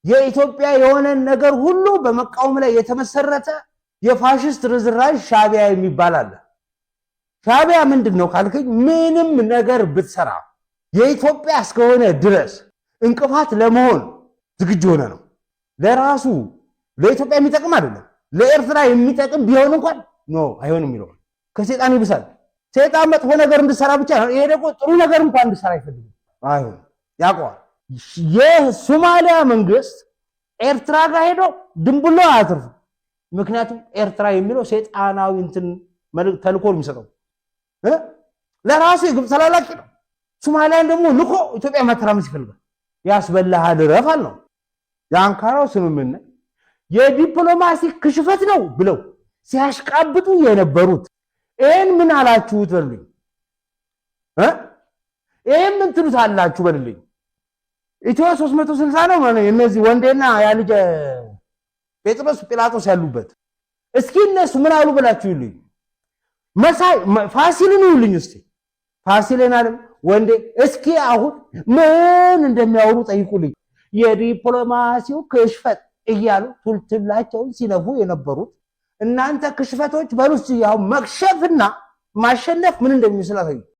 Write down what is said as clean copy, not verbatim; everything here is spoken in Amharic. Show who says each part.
Speaker 1: የኢትዮጵያ የሆነ ነገር ሁሉ በመቃወም ላይ የተመሰረተ የፋሽስት ርዝራዥ ሻቢያ የሚባል አለ። ሻቢያ ምንድነው ካልከኝ ምንም ነገር ብትሰራ የኢትዮጵያ እስከሆነ ድረስ እንቅፋት ለመሆን ዝግጁ ሆነ ነው። ለራሱ ለኢትዮጵያ የሚጠቅም አይደለም፣ ለኤርትራ የሚጠቅም ቢሆን እንኳን አይሆንም ይለው። ከሰይጣን ይብሳል። ሰይጣን መጥፎ ነገር እንድሰራ ብቻ ነው። ይሄ ደግሞ ጥሩ ነገር እንኳን እንድሰራ አይፈልግም። አይሆን ያውቀዋል። የሶማሊያ መንግስት ኤርትራ ጋር ሄዶ ድንብሎ አያትርፉ። ምክንያቱም ኤርትራ የሚለው ሰይጣናዊ ተልኮ የሚሰጠው ለራሱ የግብፅ ተላላኪ ነው። ሶማሊያን ደግሞ ልኮ ኢትዮጵያ ማተራመስ ይፈልጋል። ያስበላሃል ረፋል ነው። የአንካራው ስምምነት የዲፕሎማሲ ክሽፈት ነው ብለው ሲያሽቃብጡ የነበሩት ይሄን ምን አላችሁት በሉኝ። ይሄን ምን ትሉታላችሁ በሉኝ። ኢትዮ 360 ነው ማለት እነዚህ ወንዴና ያ ልጅ ጴጥሮስ ጲላጦስ ያሉበት። እስኪ እነሱ ምን አሉ ብላችሁ ይሉኝ። መሳይ ፋሲልን ይሉኝ። እስቲ ፋሲልን አለ ወንዴ እስኪ አሁን ምን እንደሚያወሩ ጠይቁልኝ። የዲፕሎማሲው ክሽፈት እያሉ ቱልቱላቸውን ሲነፉ የነበሩት እናንተ ክሽፈቶች በሉስ ያው መክሸፍና ማሸነፍ ምን እንደሚመስል አሳዩ።